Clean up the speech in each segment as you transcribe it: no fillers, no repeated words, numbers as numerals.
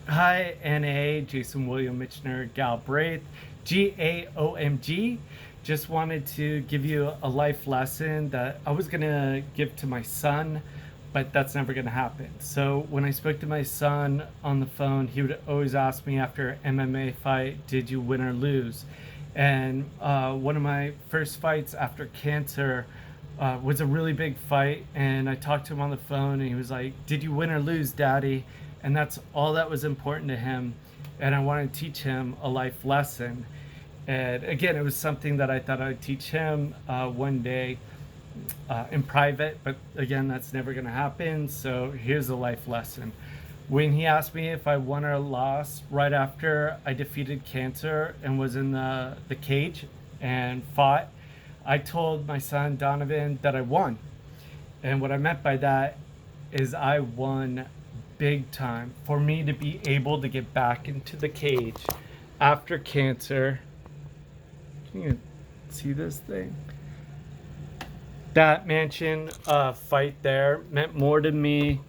Hi, NA, Jason William Mitchiner Galbraith, GAOMG. Just wanted to give you a life lesson that I was gonna give to my son, but that's never gonna happen. So when I spoke to my son on the phone, he would always ask me after an MMA fight, did you win or lose? And one of my first fights after cancer was a really big fight, and I talked to him on the phone and he was like, did you win or lose, daddy? And that's all that was important to him, and I wanted to teach him a life lesson. And again, it was something that I thought I'd teach him one day in private, but again, that's never going to happen. So here's a life lesson. When he asked me if I won or lost right after I defeated cancer and was in the cage and fought, I told my son Donovan that I won. And what I meant by that is I won big time. For me to be able to get back into the cage after cancer. Can you see this thing? That mansion fight there meant more to me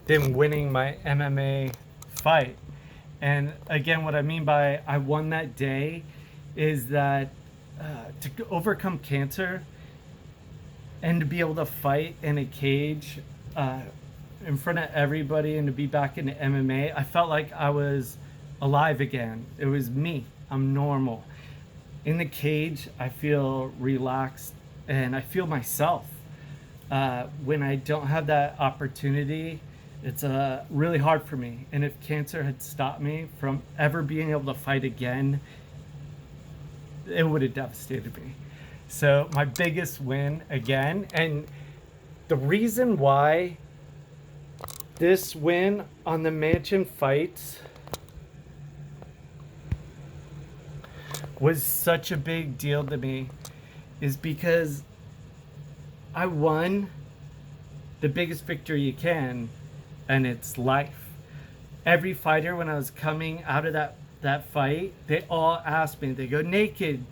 than winning my MMA fight. And again, what I mean by I won that day is that to overcome cancer and to be able to fight in a cage in front of everybody and to be back in MMA, I felt like I was alive again. It was me. I'm normal. In the cage, I feel relaxed and I feel myself. When I don't have that opportunity, it's really hard for me. And if cancer had stopped me from ever being able to fight again, it would have devastated me. So my biggest win again, and the reason why this win on the mansion fights was such a big deal to me is because I won the biggest victory you can, and it's life. Every fighter, when I was coming out of that fight, they all asked me, they go, naked,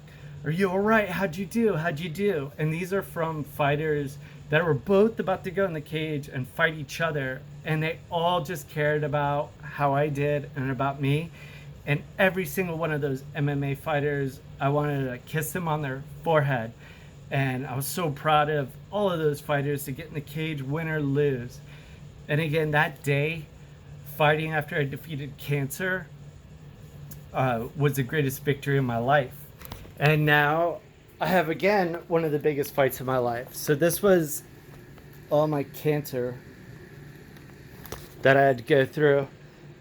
are you all right? How'd you do? How'd you do? And these are from fighters that were both about to go in the cage and fight each other. And they all just cared about how I did and about me. And every single one of those MMA fighters, I wanted to kiss them on their forehead. And I was so proud of all of those fighters to get in the cage, win or lose. And again, that day, fighting after I defeated cancer was the greatest victory of my life. And now I have again one of the biggest fights of my life. So this was all my cancer that I had to go through.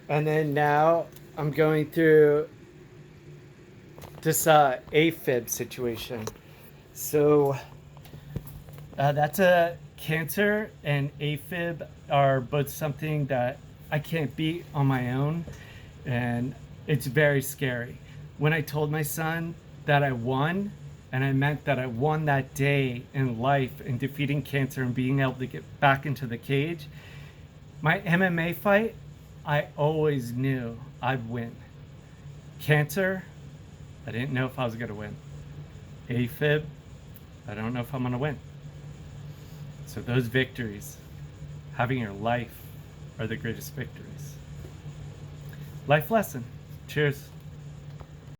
And then now I'm going through this AFib situation. So that's a cancer and AFib are both something that I can't beat on my own. And it's very scary. When I told my son that I won, and I meant that I won that day in life in defeating cancer and being able to get back into the cage, my MMA fight, I always knew I'd win. Cancer, I didn't know if I was going to win. AFib, I don't know if I'm going to win. So those victories, having your life, are the greatest victories. Life lesson. Cheers.